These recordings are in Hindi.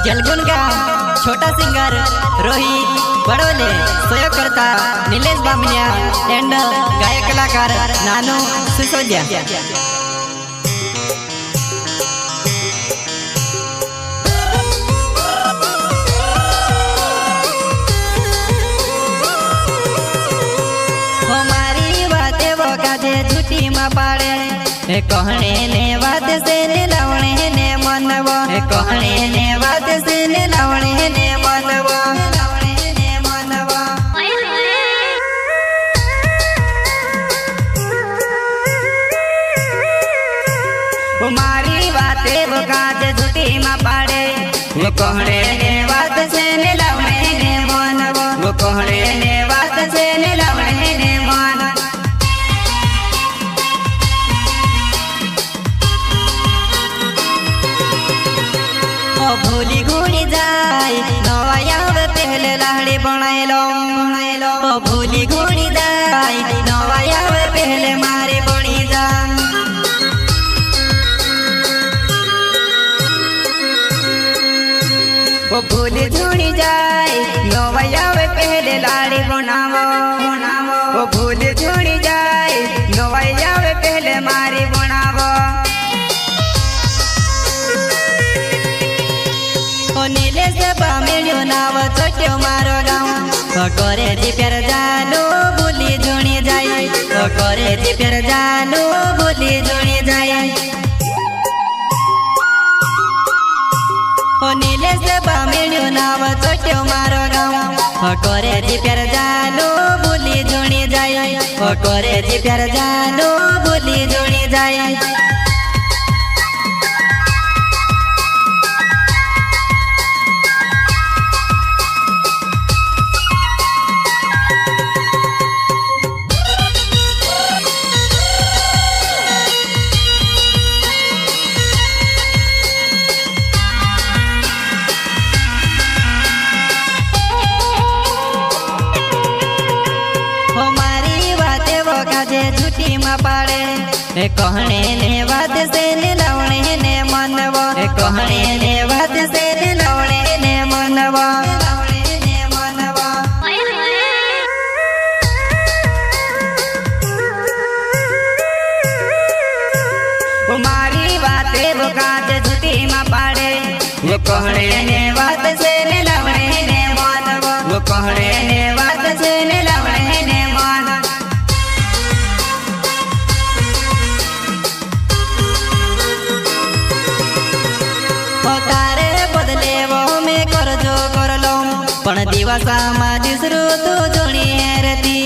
केलगुन का छोटा सिंगर रोहित बड़ोले, सहयोग करता नीलेश बामनिया एंड गायक कलाकार नानू सिसोदिया। हमारी बातें वो काजे झूठी मा पाड़े, कहने ने बात से ने लावणे ने मनवा, कहने ने बात से ने लावणे ने मनवा, लावणे ने मनवा। हमारी बातें वो काजे झूठी मा पाड़े, कहने ने बात से ने लावणे ने मनवा, कहने ने बात से ने लावणे ने मनवा। भूली घूनी जाए नवाया पहले लाड़ी बनाए लो, भूली घूनी जाए नवाया पहले मारे बनी जा। भूली घूनी जाए नवाया पहले लाड़ी बनावो, भूली घूनी जाए नवाया पहले मारे बनावो। नीलेश बामेलियो नाव चट्यो मारो गाँव, करे जी प्यार जानो भूली जुणी जाए, करे जी प्यार जानो भूली जुणी जाए। नीलेश बामेलियो नाव चट्यो मारो गाँव, करे जी प्यार जानो भूली जुणी जाए, करे जी प्यार जानो भूली जुणी जाए। झूठी मा पाड़े, कहने ने बात से ने लावणे ने मनवा, कहने ने बात से ने लावणे ने मनवा, लावणे ने मनवा। हमारी बातें वो काज झूठी मा पाड़े, कहने ने बात से ने लावणे ने मनवा, कहने ने बात से ने लावणे ने मनवा। तारे बदले वो में कर जो कर लो, पण दिवसा मा दिसरू तो जोड़ी है रती,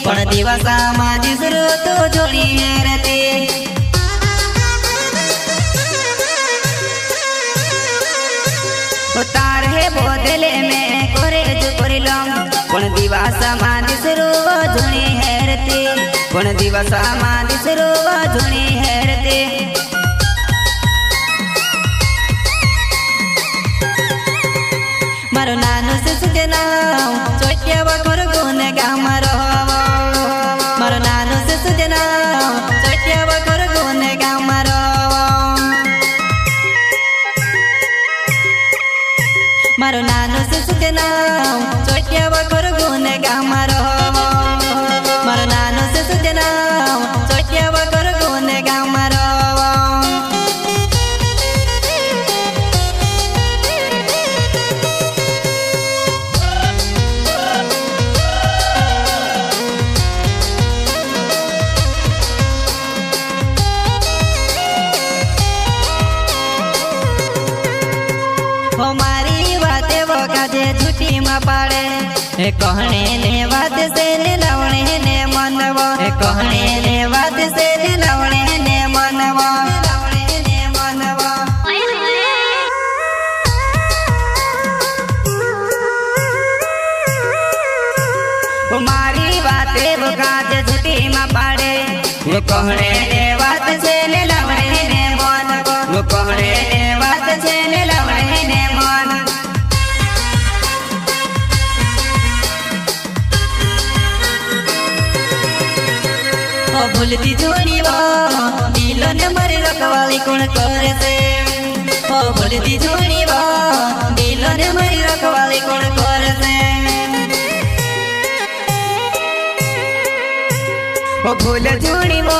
पण दिवसा मा दिसरू तो जोड़ी है रती। तारे बदले में करे जो कर लो, पण दिवसा मा दिसरू जोड़ी है रती, पण दिवसा मा दिसरू जोड़ी है रती। मारो नानो सिसुदिया नाव चोटिया बखर गुने गाम रहो, मारो नानो सिसुदिया नाव चोटिया बखर गुने गाम रहो, मारो नानो सिसुदिया नाव चोटिया बखर गुने गाम रहो, मारो नानो सिसुदिया नाव चोटिया बखर गुने गाम रहो। हमारी बातें वो काजे झूठी मा पाड़े, कहने ने बात से ने लावणे ने मनवा, कहने ने बात से ने लावणे ने मनवा, लावणे ने मनवा। हमारी बातें वो काजे झूठी मा पाड़े, कहने ने बात से ने लावणे ने मनवा, कहने ने बात से ने लावणे ने मनवा। भूलती जोड़ी वो दिलो ने मरे रखवाली कौन करे से, भूलती जोड़ी वो दिलो ओ भूल झूणी वो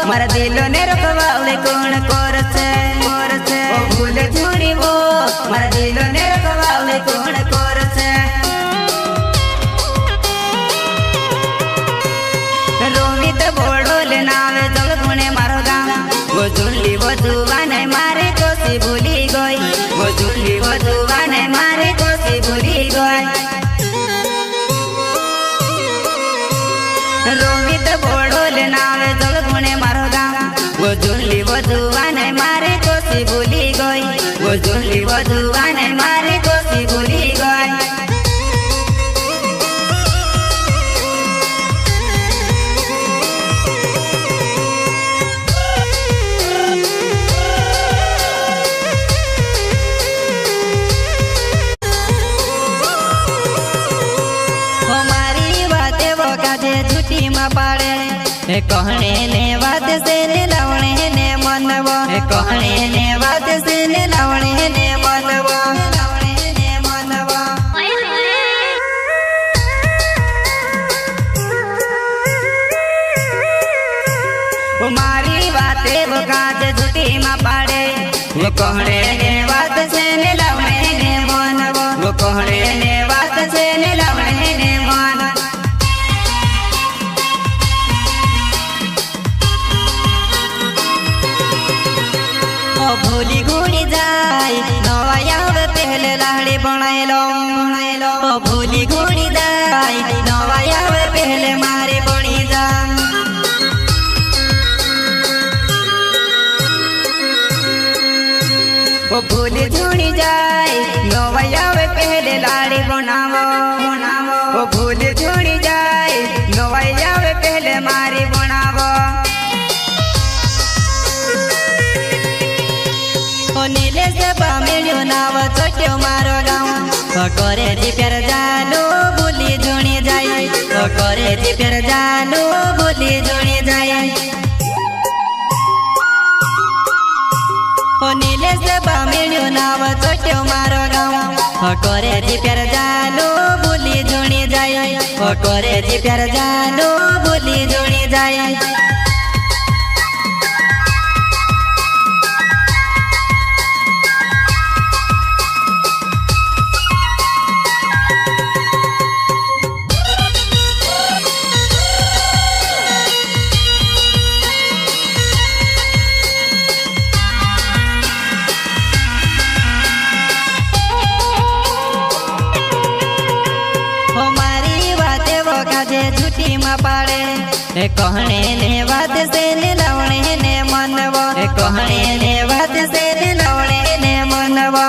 मारा दिलो ने रखवाले कौन करसे करसे ओ भूल झूणी वो मारा दिलो ने रखवाले कौन करसे रोमित बोडोले नावे जल गुणे मारो गाम वो झुल्ली वो जुवाने मारे कोसी भूली गई वो झुल्ली वो जुवाने मारे कोसी भूली गई रोमित बोडोले नावे जल गुणे मारो गाम वो झुल्ली वो जुवाने मारे कोसी भूली गई वो झुल्ली वो जुवाने मारे कोसी भूली गई झूठी में पाड़े कहने ने बात से ने लावणे ने मनवा कहने ने बात से ने लावणे ने मनवा लावणे ने मनवा मारी बातें वो काज झूठी में पाड़े वो कहने ने बात से ने लावणे ने मनवा वो कहने ने बात से ने लावणे ने मनवा भूली घूनी जाए नवायाव पहले लाड़ी बनाएलो बनाएलो भूली घूनी जाए नवायाव पहले मारे बनी जा भूली घूनी जाए नवायाव पहले लाड़ी बनावो बनावो भूली घूनी जाए नवायाव पहले मारे बनावो नीले से बामेलियो नाव चट्यो मारो गाँव करे जी प्यार जानो भूली जुणी जाए करे जी प्यार जानो भूली जुणी जाए नीले से बामेलियो नाव चट्यो मारो गाँव करे जी प्यार जानो भूली जुणी जाए करे जी प्यार जानो भूली जुणी जाए झूठी में पाड़े कहने ने बात से ने लावणे ने मनवा कहने ने बात से ने लावणे ने मनवा